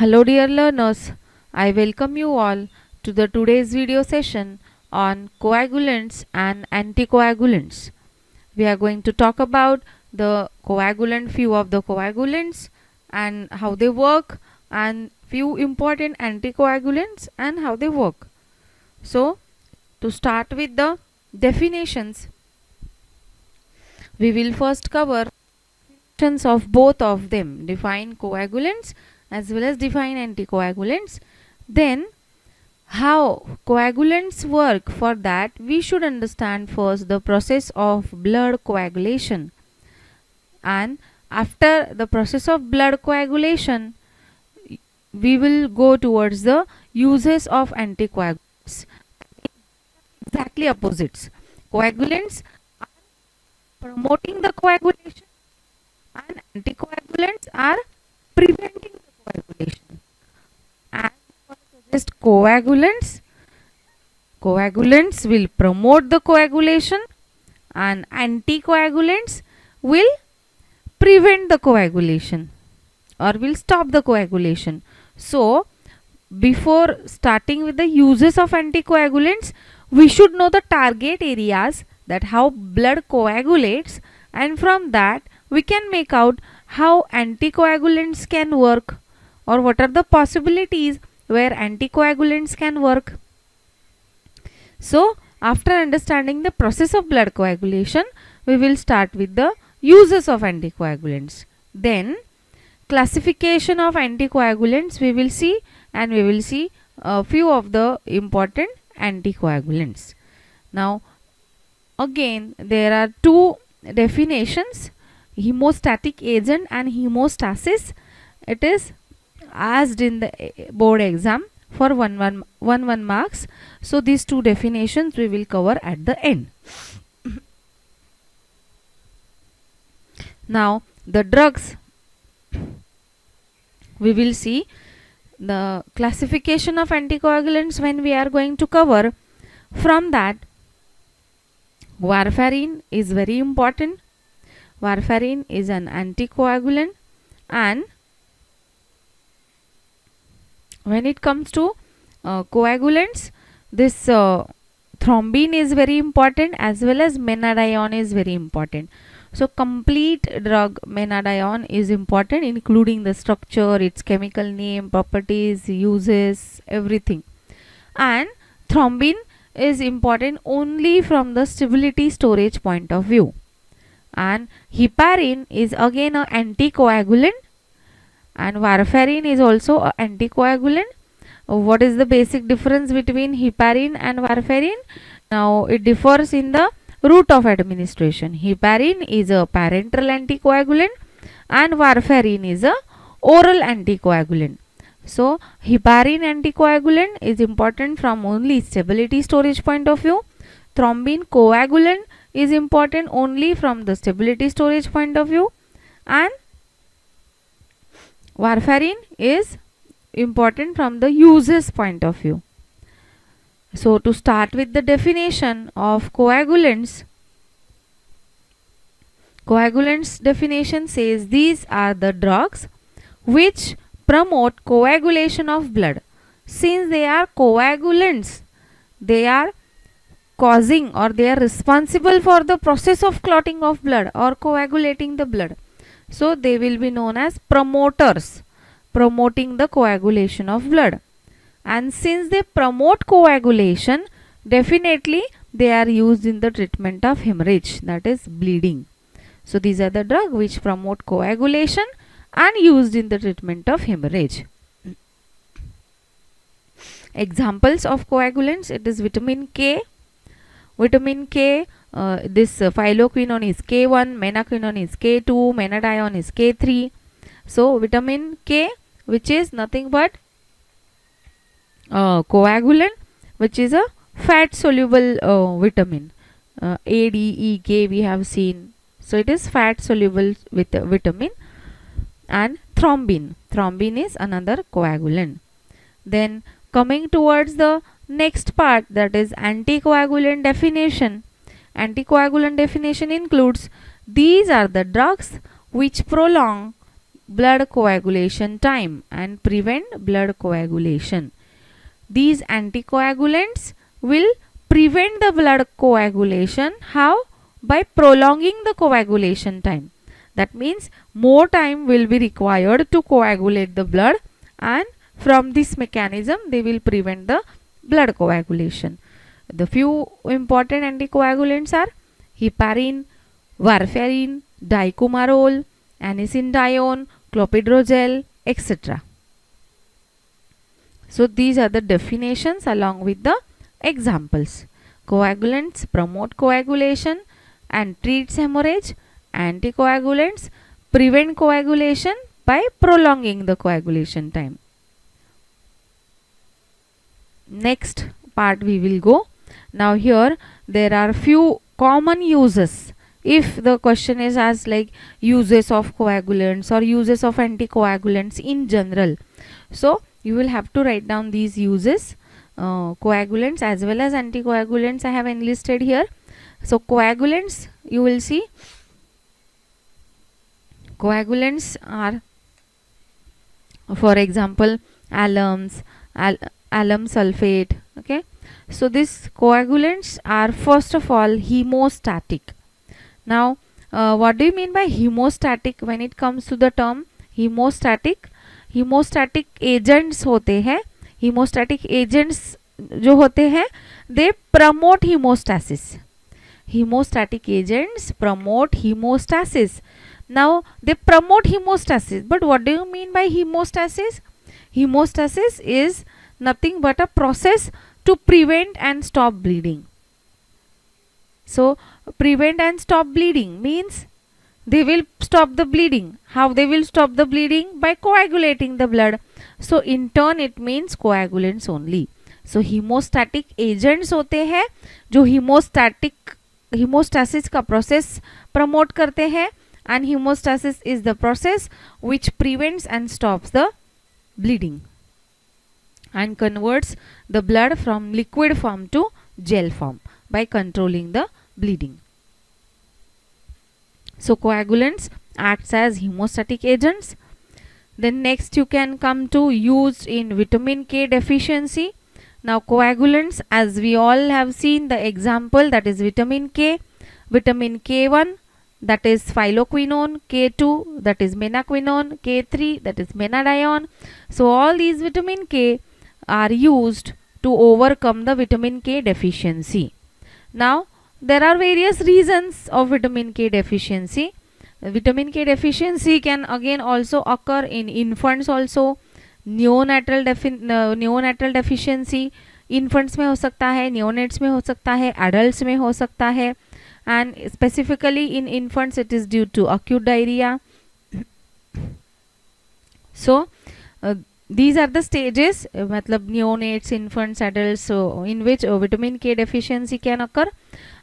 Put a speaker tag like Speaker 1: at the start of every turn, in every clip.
Speaker 1: Hello dear learners, I welcome you all to the today's video session on coagulants and anticoagulants. We are going to talk about the few of the coagulants and how they work, and few important anticoagulants and how they work. So, to start with the definitions, we will first cover definitions of both of them, define coagulants as well as define anticoagulants. Then how coagulants work, for that we should understand first the process of blood coagulation, and after the process of blood coagulation we will go towards the uses of anticoagulants. Exactly opposites. Coagulants are promoting the coagulation and anticoagulants are preventing the coagulation. And for suggest coagulants will promote the coagulation and anticoagulants will prevent the coagulation or will stop the coagulation. So before starting with the uses of anticoagulants, we should know the target areas, that how blood coagulates, and from that we can make out how anticoagulants can work, or what are the possibilities where anticoagulants can work. So after understanding the process of blood coagulation, we will start with the uses of anticoagulants. Then classification of anticoagulants we will see, and we will see a few of the important anticoagulants. Now again there are two definitions, hemostatic agent and hemostasis. It is asked in the board exam for 1 marks. So these two definitions we will cover at the end. Now the drugs, we will see the classification of anticoagulants when we are going to cover. From that, warfarin is very important. Warfarin is an anticoagulant, and when it comes to coagulants, this thrombin is very important, as well as menadione is very important. So complete drug menadione is important, including the structure, its chemical name, properties, uses, everything. And thrombin is important only from the stability storage point of view. And heparin is again an anticoagulant, and warfarin is also an anticoagulant. What is the basic difference between heparin and warfarin? Now it differs in the route of administration. Heparin is a parenteral anticoagulant and warfarin is a oral anticoagulant. So heparin anticoagulant is important from only stability storage point of view. Thrombin coagulant is important only from the stability storage point of view, and warfarin is important from the uses point of view. So to start with the definition of coagulants, definition says these are the drugs which promote coagulation of blood. Since they are coagulants, they are causing, or they are responsible for the process of clotting of blood or coagulating the blood. So they will be known as promoters, promoting the coagulation of blood. And since they promote coagulation, definitely they are used in the treatment of hemorrhage, that is bleeding. So these are the drugs which promote coagulation and used in the treatment of hemorrhage. Examples of coagulants, it is vitamin K. Vitamin K, this phylloquinone is K1, menaquinone is K2, menadione is K3. So vitamin K, which is nothing but coagulant, which is a fat soluble vitamin. A, D, E, K we have seen. So it is fat soluble with vitamin. And thrombin is another coagulant. Then coming towards the next part, that is anticoagulant definition. Anticoagulant definition includes these are the drugs which prolong blood coagulation time and prevent blood coagulation. These anticoagulants will prevent the blood coagulation. How? By prolonging the coagulation time. That means more time will be required to coagulate the blood, and from this mechanism they will prevent the blood coagulation. The few important anticoagulants are heparin, warfarin, dicumarole, anisindione, clopidogrel, etc. So these are the definitions along with the examples. Coagulants promote coagulation and treats hemorrhage. Anticoagulants prevent coagulation by prolonging the coagulation time. Next part we will go. Now here there are few common uses. If the question is asked like uses of coagulants or uses of anticoagulants in general, so you will have to write down these uses. Coagulants as well as anticoagulants I have enlisted here. So coagulants, you will see, coagulants are, for example, alums, alum sulfate. Okay, so these coagulants are first of all hemostatic. Now what do you mean by hemostatic? When it comes to the term hemostatic, hemostatic agents होते हैं, hemostatic agents जो होते हैं, they promote hemostasis. Hemostatic agents promote hemostasis. Now they promote hemostasis, but what do you mean by hemostasis? Hemostasis is nothing but a process to prevent and stop bleeding. So prevent and stop bleeding means they will stop the bleeding. How they will stop the bleeding? By coagulating the blood. So in turn it means coagulants only. So hemostatic agents होते हैं जो hemostasis का process promote करते हैं, and hemostasis is the process which prevents and stops the bleeding and converts the blood from liquid form to gel form by controlling the bleeding. So coagulants acts as hemostatic agents. Then next you can come to used in vitamin K deficiency. Now coagulants, as we all have seen the example, that is vitamin K, vitamin K1 that is phylloquinone, K2 that is menaquinone, K3 that is menadione. So all these vitamin K are used to overcome the vitamin K deficiency. Now there are various reasons of vitamin K deficiency. Vitamin K deficiency can again also occur in infants also. neonatal deficiency infants में हो सकता है, neonates में हो सकता है, adults में हो सकता है, and specifically in infants it is due to acute diarrhea. So these are the stages, मतलब neonates, infants, adults, in which vitamin K deficiency can occur,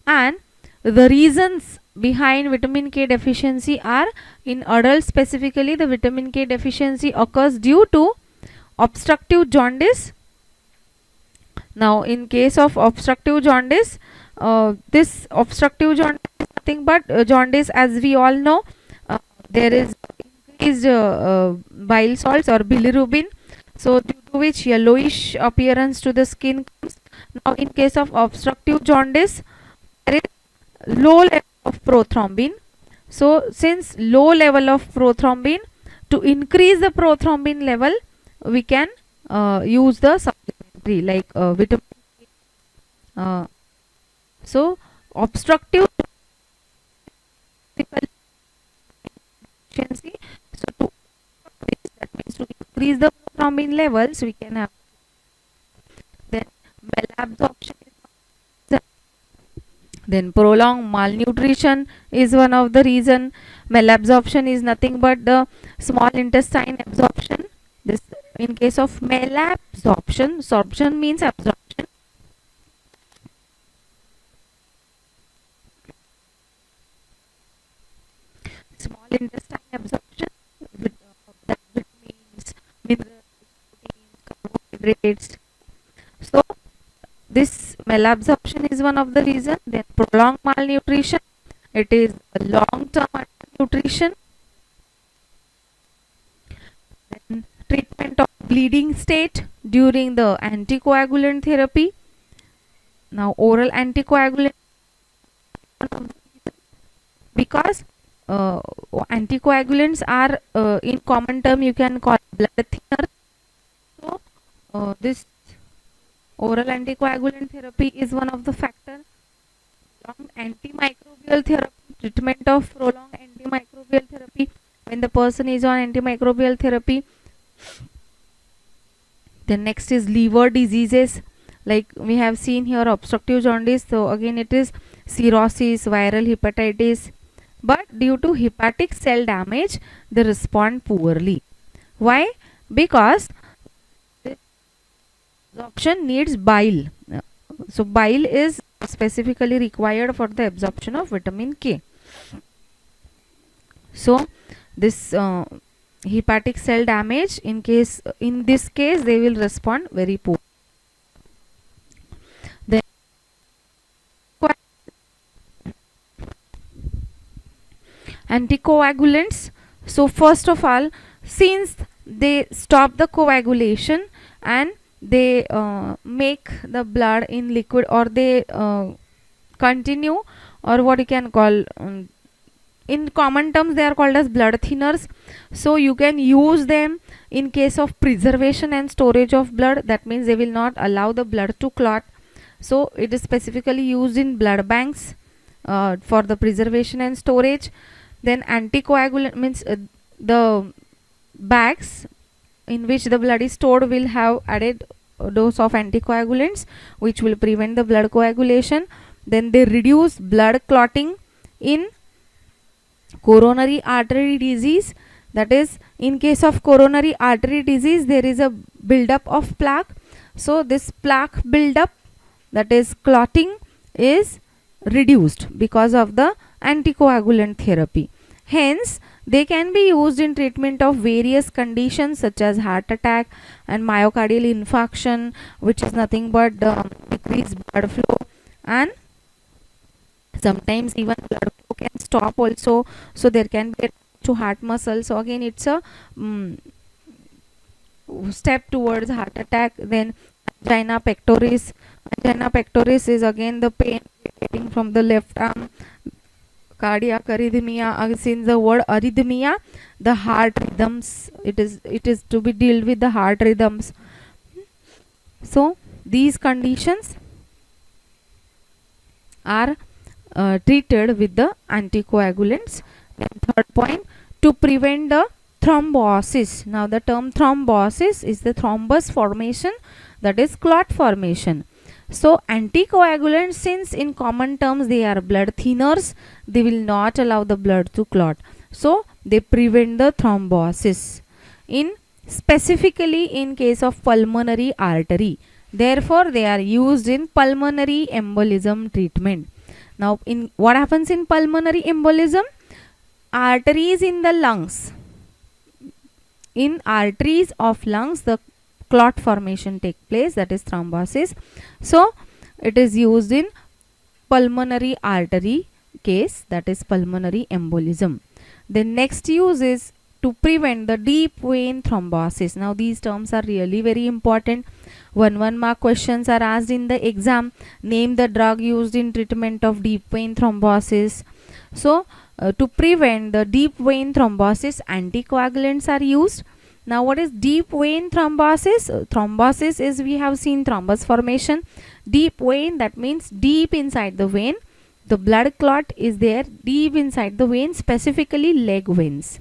Speaker 1: and the reasons behind vitamin K deficiency are, in adults specifically, the vitamin K deficiency occurs due to obstructive jaundice. Now in case of obstructive jaundice, this obstructive jaundice is nothing but jaundice, as we all know, there is increased bile salts or bilirubin, so due to which yellowish appearance to the skin comes. Now in case of obstructive jaundice, there is low level of prothrombin. So since low level of prothrombin, to increase the prothrombin level we can use the supplementary like vitamin so obstructive deficiency, so to that means to increase the prothrombin levels we can have. Then malabsorption, then prolonged malnutrition is one of the reason. Malabsorption is nothing but the small intestine absorption. This in case of malabsorption, sorption means absorption. Small intestine absorption with that vitamins, minerals, proteins, carbohydrates. So this malabsorption is one of the reason. Then prolonged malnutrition, it is a long-term nutrition. Treatment of bleeding state during the anticoagulant therapy. Now oral anticoagulant, because anticoagulants are in common term you can call blood thinner. So this oral anticoagulant therapy is one of the factor. Prolonged antimicrobial therapy, treatment of prolonged antimicrobial therapy, when the person is on antimicrobial therapy. Then next is liver diseases, like we have seen here obstructive jaundice. So again it is cirrhosis, viral hepatitis, but due to hepatic cell damage they respond poorly. Why? Because absorption needs bile. So bile is specifically required for the absorption of vitamin K. So this hepatic cell damage, in this case they will respond very poor. Then anticoagulants. So first of all, since they stop the coagulation and they make the blood in liquid, or they continue, or what you can call, in common terms they are called as blood thinners. So you can use them in case of preservation and storage of blood. That means they will not allow the blood to clot. So it is specifically used in blood banks for the preservation and storage. Then anticoagulant means the bags in which the blood is stored will have added dose of anticoagulants which will prevent the blood coagulation. Then they reduce blood clotting in coronary artery disease. That is, in case of coronary artery disease there is a buildup of plaque. So this plaque buildup, that is clotting, is reduced because of the anticoagulant therapy. Hence they can be used in treatment of various conditions such as heart attack and myocardial infarction, which is nothing but decreased blood flow, and sometimes even blood flow can stop also, so there can be to heart muscle. So again it's a step towards heart attack. Then angina pectoris. Angina pectoris is again the pain getting from the left arm. Cardiac arrhythmia, since the word arrhythmia, the heart rhythms, it is to be dealt with the heart rhythms. So these conditions are treated with the anticoagulants. Then third point, to prevent the thrombosis. Now the term thrombosis is the thrombus formation, that is clot formation. So anticoagulants, since in common terms they are blood thinners, they will not allow the blood to clot. So they prevent the thrombosis, in specifically in case of pulmonary artery. Therefore they are used in pulmonary embolism treatment. Now in what happens in pulmonary embolism? Arteries in the lungs, in arteries of lungs the clot formation take place, that is thrombosis. So it is used in pulmonary artery case, that is pulmonary embolism. The next use is to prevent the deep vein thrombosis. Now these terms are really very important. 1 mark questions are asked in the exam. Name the drug used in treatment of deep vein thrombosis. So to prevent the deep vein thrombosis, anticoagulants are used. Now what is deep vein thrombosis? Thrombosis is, we have seen thrombus formation. Deep vein, that means deep inside the vein. The blood clot is there deep inside the vein, specifically leg veins.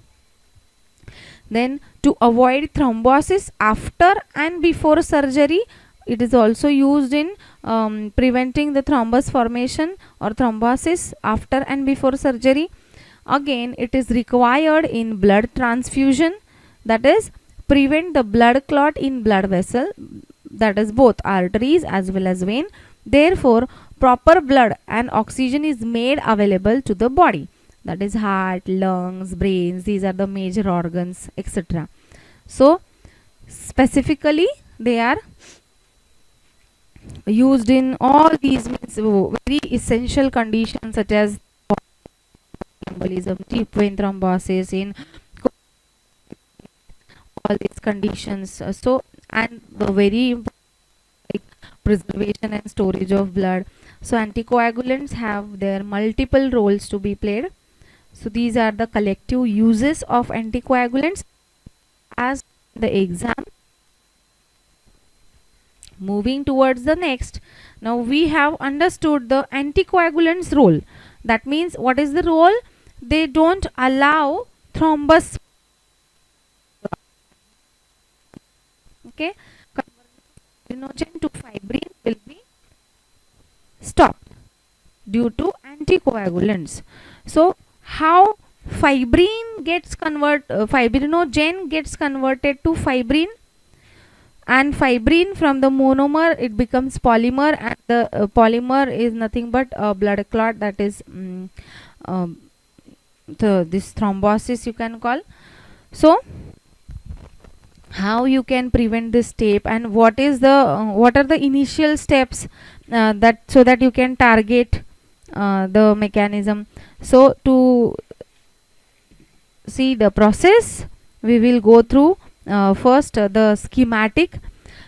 Speaker 1: Then to avoid thrombosis after and before surgery, it is also used in preventing the thrombus formation or thrombosis after and before surgery. Again it is required in blood transfusion, that is prevent the blood clot in blood vessel, that is both arteries as well as vein. Therefore proper blood and oxygen is made available to the body, that is heart, lungs, brains, these are the major organs, etc. So specifically they are used in all these very essential conditions such as embolism, deep vein thrombosis, in all these conditions. So and the very important, like preservation and storage of blood. So anticoagulants have their multiple roles to be played. So these are the collective uses of anticoagulants as the exam. Moving towards the next, now we have understood the anticoagulants role. That means what is the role? They don't allow thrombus. Okay, fibrinogen to fibrin will be stopped due to anticoagulants. So how fibrinogen gets converted to fibrin, and fibrin from the monomer it becomes polymer, and the polymer is nothing but a blood clot, that is this thrombosis you can call. So how you can prevent this step, and what is the what are the initial steps that so that you can target the mechanism. So to see the process, we will go through first the schematic.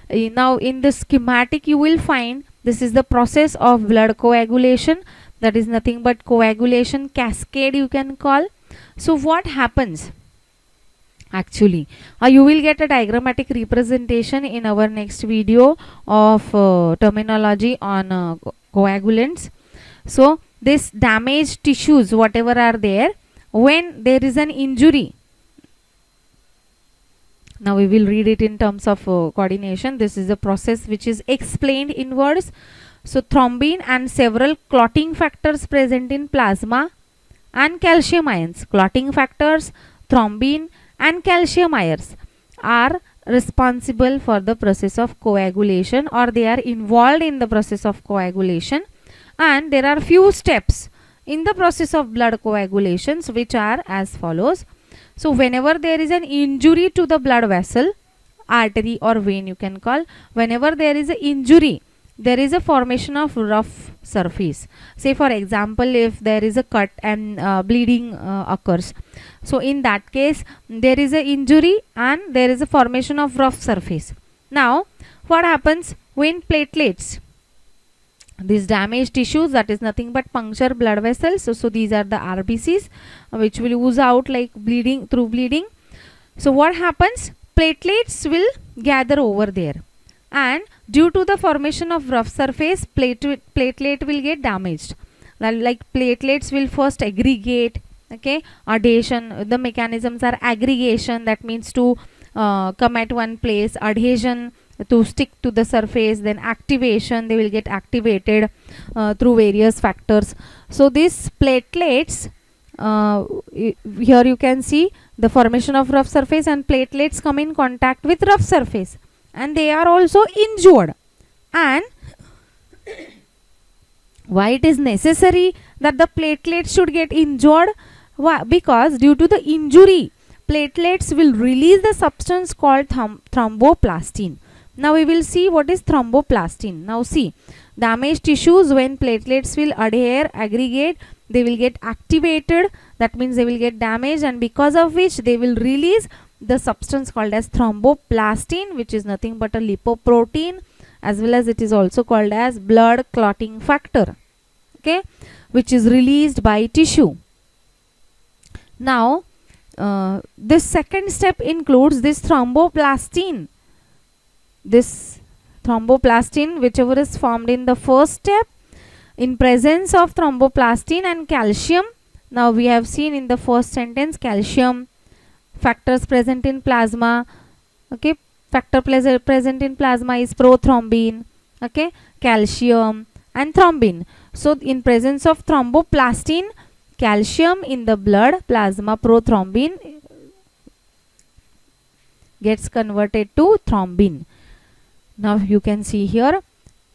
Speaker 1: Now in the schematic you will find this is the process of blood coagulation, that is nothing but coagulation cascade you can call. So what happens actually, you will get a diagrammatic representation in our next video of terminology on coagulants. So this damaged tissues whatever are there, when there is an injury, now we will read it in terms of coordination. This is a process which is explained in words. So thrombin and several clotting factors present in plasma and calcium ions. Clotting factors, thrombin and calcium ions are responsible for the process of coagulation, or they are involved in the process of coagulation. And there are few steps in the process of blood coagulations which are as follows. So whenever there is an injury to the blood vessel, artery or vein you can call, whenever there is an injury, there is a formation of rough surface. Say for example, if there is a cut and bleeding occurs, so in that case there is an injury and there is a formation of rough surface. Now what happens when platelets, these damaged tissues, that is nothing but puncture blood vessels, so these are the RBCs which will ooze out like bleeding through bleeding. So what happens, platelets will gather over there, and due to the formation of rough surface, platelet will get damaged. Like platelets will first aggregate, okay, adhesion, the mechanisms are aggregation, that means to come at one place, adhesion to stick to the surface, then activation, they will get activated through various factors. So these platelets, here you can see the formation of rough surface, and platelets come in contact with rough surface and they are also injured. And why it is necessary that the platelets should get injured? Why? Because due to the injury, platelets will release the substance called thromboplastin. Now we will see what is thromboplastin. Now see, damaged tissues, when platelets will adhere, aggregate, they will get activated, that means they will get damaged, and because of which they will release the substance called as thromboplastin, which is nothing but a lipoprotein, as well as it is also called as blood clotting factor, okay, which is released by tissue. Now this second step includes this thromboplastin. This thromboplastin, whichever is formed in the first step, in presence of thromboplastin and calcium. Now we have seen in the first sentence calcium, factors present in plasma, okay, factor present in plasma is prothrombin, okay, calcium and thrombin. So in presence of thromboplastin, calcium in the blood, plasma, prothrombin gets converted to thrombin. Now you can see here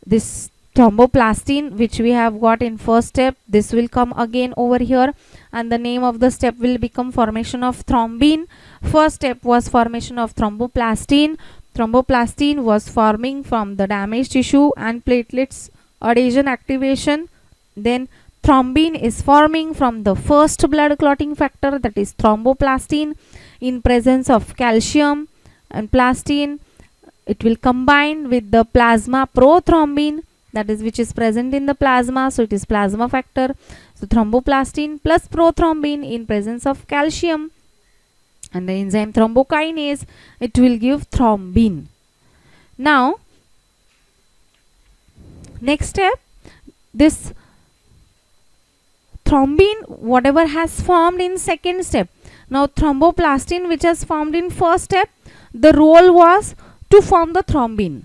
Speaker 1: this thromboplastin which we have got in first step, this will come again over here, and the name of the step will become formation of thrombin. First step was formation of thromboplastin. Thromboplastin was forming from the damaged tissue and platelets adhesion activation. Then thrombin is forming from the first blood clotting factor, that is thromboplastin, in presence of calcium, and plastine, it will combine with the plasma prothrombin, that is which is present in the plasma, so it is plasma factor. So thromboplastin plus prothrombin in presence of calcium and the enzyme thrombokinase, it will give thrombin. Now next step, this thrombin whatever has formed in second step, now thromboplastin which has formed in first step, the role was to form the thrombin.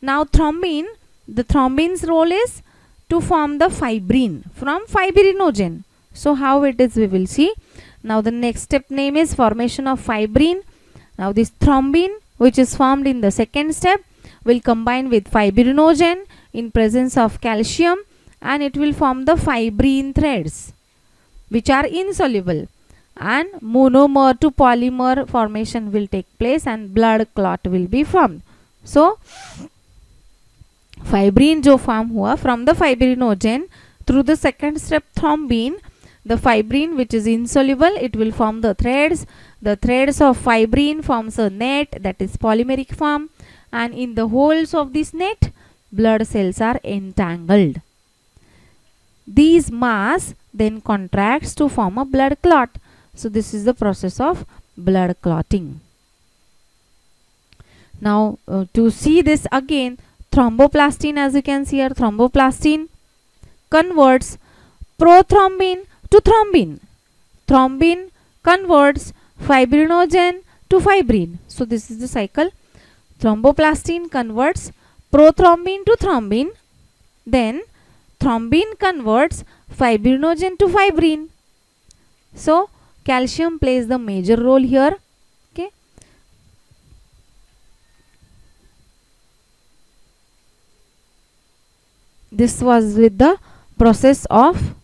Speaker 1: Now thrombin, the thrombin's role is to form the fibrin from fibrinogen. So how it is we will see. Now the next step name is formation of fibrin. Now this thrombin which is formed in the second step will combine with fibrinogen in presence of calcium and it will form the fibrin threads which are insoluble, and monomer to polymer formation will take place and blood clot will be formed. So fibrin जो form हुआ from the fibrinogen through the second step thrombin, the fibrin which is insoluble, it will form the threads. The threads of fibrin forms a net, that is polymeric form, and in the holes of this net blood cells are entangled. These mass then contracts to form a blood clot. So this is the process of blood clotting. Now to see this again, thromboplastin, as you can see here, thromboplastin converts prothrombin to thrombin. Thrombin converts fibrinogen to fibrin. So this is the cycle. Thromboplastin converts prothrombin to thrombin. Then thrombin converts fibrinogen to fibrin. So calcium plays the major role here. Okay. This was with the process of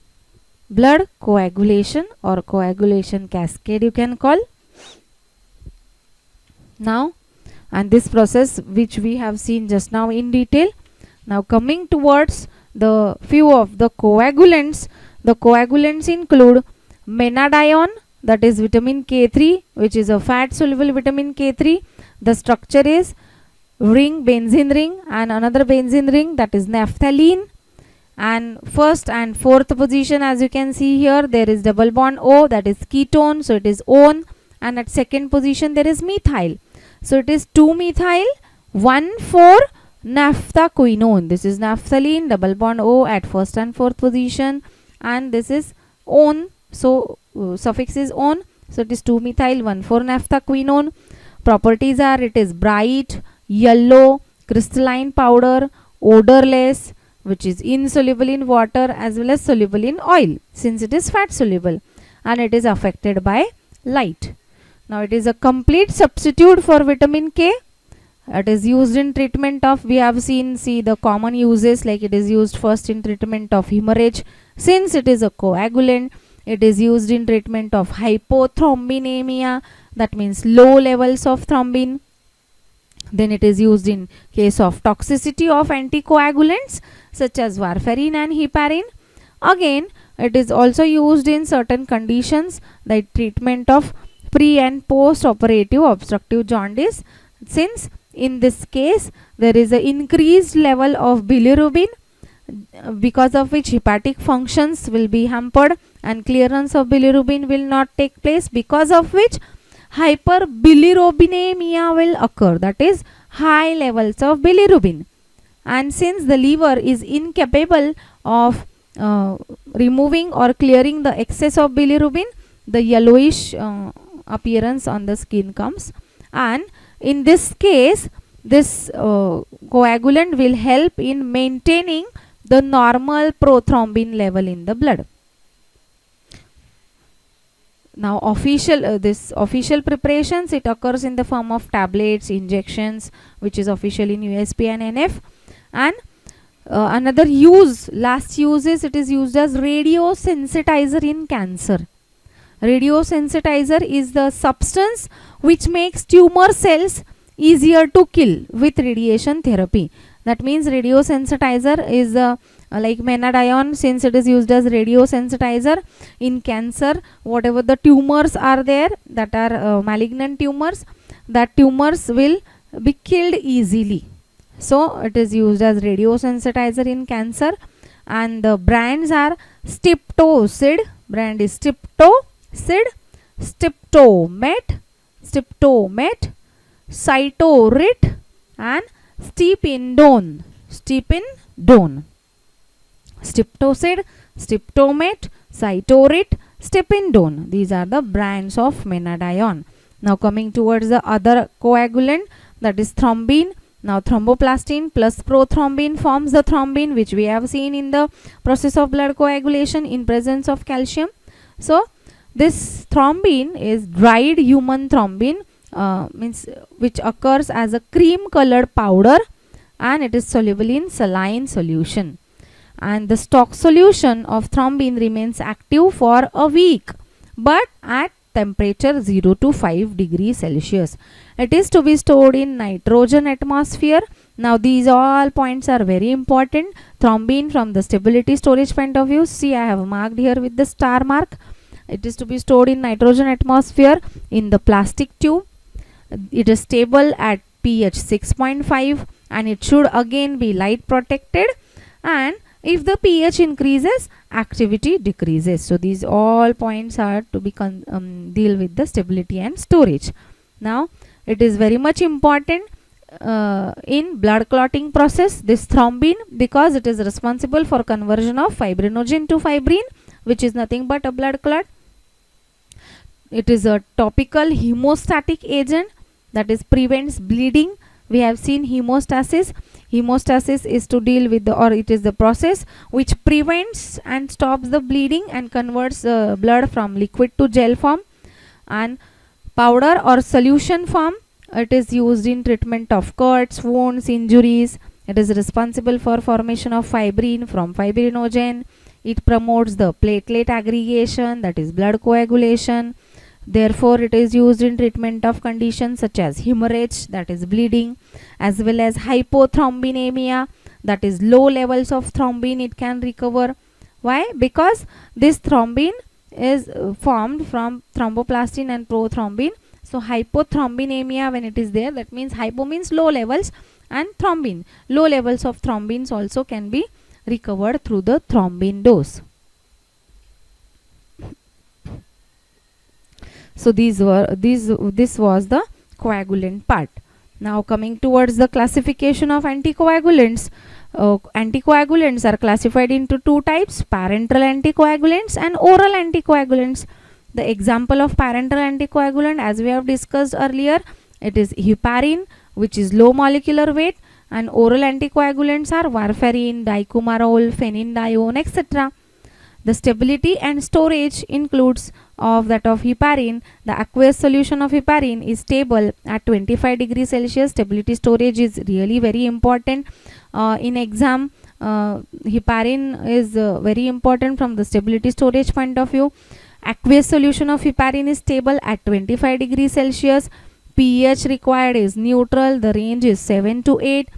Speaker 1: blood coagulation or coagulation cascade you can call. Now, and this process which we have seen just now in detail. Now coming towards the few of the coagulants. The coagulants include menadione, that is vitamin K3, which is a fat soluble vitamin K3. The structure is ring, benzene ring, and another benzene ring, that is naphthalene. And first and fourth position, as you can see here, there is double bond O, that is ketone, so it is one. And at second position there is methyl, so it is 2-methyl 1,4-naphthaquinone. This is naphthalene, double bond O at first and fourth position, and this is on, so suffix is on, so it is 2-methyl 1,4-naphthaquinone. Properties are, it is bright, yellow, crystalline powder, odorless, which is insoluble in water as well as soluble in oil, since it is fat soluble, and it is affected by light. Now it is a complete substitute for vitamin K. It is used in treatment of, we have seen, see the common uses, like it is used first in treatment of hemorrhage, since it is a coagulant. It is used in treatment of hypothrombemia, that means low levels of thrombin. Then it is used in case of toxicity of anticoagulants such as warfarin and heparin. Again, it is also used in certain conditions, the treatment of pre and post operative obstructive jaundice, since in this case there is an increased level of bilirubin, because of which hepatic functions will be hampered and clearance of bilirubin will not take place, because of which hyperbilirubinemia will occur, that is high levels of bilirubin. And since the liver is incapable of removing or clearing the excess of bilirubin, the yellowish appearance on the skin comes, and in this case this coagulant will help in maintaining the normal prothrombin level in the blood. Now this official preparations, it occurs in the form of tablets, injections, which is official in USP and NF. And another use, last use is, it is used as radiosensitizer in cancer. Radiosensitizer is the substance which makes tumor cells easier to kill with radiation therapy. That means radiosensitizer is like menadione, since it is used as radiosensitizer in cancer. Whatever the tumors are there that are malignant tumors, that tumors will be killed easily. So it is used as radiosensitizer in cancer. And the brands are Stiptocid, brand is Stiptocid, Stiptomet, Cytorit, and Stepindone. Stiptocid, Stiptomet, Cytorit, Stepindone. These are the brands of Menadione. Now coming towards the other coagulant, that is thrombin. Now thromboplastin plus prothrombin forms the thrombin, which we have seen in the process of blood coagulation in presence of calcium. So this thrombin is dried human thrombin, means which occurs as a cream colored powder, and it is soluble in saline solution. And the stock solution of thrombin remains active for a week, but at temperature 0 to 5 degrees Celsius. It is to be stored in nitrogen atmosphere. Now these all points are very important. Thrombin from the stability storage point of view, see I have marked here with the star mark. It is to be stored in nitrogen atmosphere in the plastic tube. It is stable at pH 6.5 and it should again be light protected, and if the pH increases, activity decreases. So these all points are to be deal with the stability and storage. Now it is very much important in blood clotting process, this thrombin, because it is responsible for conversion of fibrinogen to fibrin, which is nothing but a blood clot. It is a topical hemostatic agent, that is prevents bleeding. We have seen hemostasis. Hemostasis is to deal with the, or it is the process which prevents and stops the bleeding and converts blood from liquid to gel form. And powder or solution form, it is used in treatment of cuts, wounds, injuries. It is responsible for formation of fibrin from fibrinogen. It promotes the platelet aggregation, that is blood coagulation. Therefore, it is used in treatment of conditions such as hemorrhage, that is bleeding, as well as hypothrombinemia, that is low levels of thrombin it can recover. Why? Because this thrombin is formed from thromboplastin and prothrombin. So hypothrombinemia, when it is there, that means hypo means low levels, and thrombin, low levels of thrombins also can be recovered through the thrombin dose. So this was the coagulant part. Now coming towards the classification of anticoagulants. Anticoagulants are classified into two types: parenteral anticoagulants and oral anticoagulants. The example of parenteral anticoagulant, as we have discussed earlier, it is heparin, which is low molecular weight, and oral anticoagulants are warfarin, dicumarole, phenindione, etc. The stability and storage includes of that of heparin. The aqueous solution of heparin is stable at 25 degrees Celsius. Stability storage is really very important. In exam, heparin is very important from the stability storage point of view. Aqueous solution of heparin is stable at 25 degrees Celsius. pH required is neutral. The range is 7 to 8.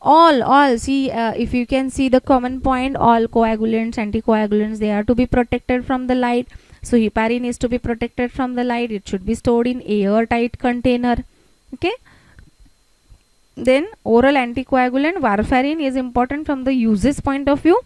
Speaker 1: All see, if you can see the common point, all coagulants, anticoagulants, they are to be protected from the light. So heparin is to be protected from the light. It should be stored in airtight container. Okay. Then oral anticoagulant, warfarin, is important from the uses point of view.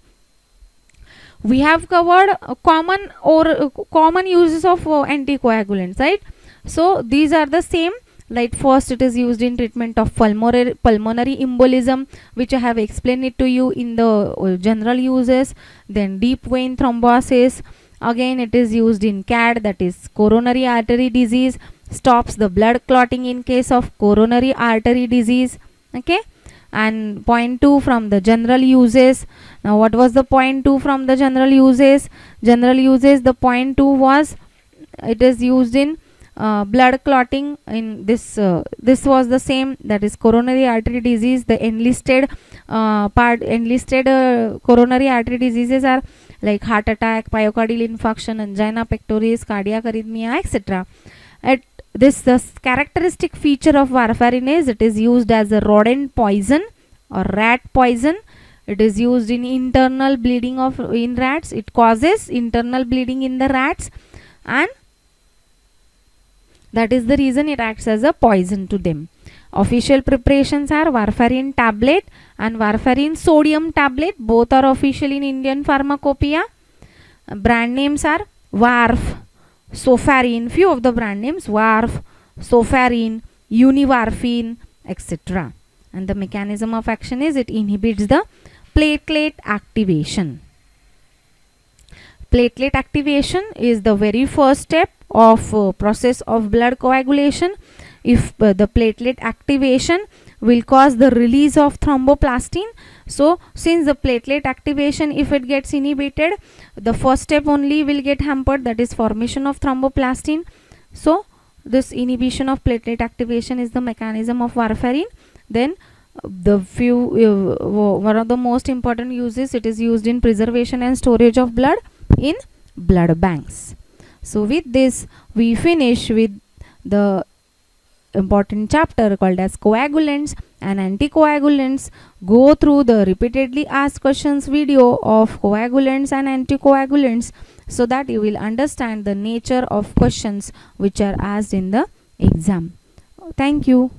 Speaker 1: We have covered common uses of anticoagulants, right? So these are the same. Like first, it is used in treatment of pulmonary embolism, which I have explained it to you in the general uses. Then deep vein thrombosis. Again, it is used in CAD, that is coronary artery disease. Stops the blood clotting in case of coronary artery disease. Okay. And point 2 from the general uses. Now what was the point 2 from the general uses? General uses, the point 2 was it is used in blood clotting. In this was the same, that is coronary artery disease. The enlisted coronary artery diseases are like heart attack, myocardial infarction, angina pectoris, cardiac arrhythmia, etc. At this, the characteristic feature of warfarin is it is used as a rodent poison or rat poison. It is used in internal bleeding in rats. It causes internal bleeding in the rats, and That is the reason it acts as a poison to them. Official preparations are warfarin tablet and warfarin sodium tablet. Both are official in Indian pharmacopoeia. Brand names are Warf, Sofarin. Few of the brand names: Warf, Sofarin, Univarfin, etc. And the mechanism of action is it inhibits the platelet activation. Platelet activation is the very first step of process of blood coagulation. If the platelet activation will cause the release of thromboplastin, so since the platelet activation, if it gets inhibited, the first step only will get hampered, that is formation of thromboplastin. So this inhibition of platelet activation is the mechanism of warfarin. Then the one of the most important uses, it is used in preservation and storage of blood in blood banks. So with this we finish with the important chapter called as coagulants and anticoagulants. Go through the repeatedly asked questions video of coagulants and anticoagulants so that you will understand the nature of questions which are asked in the exam. Thank you.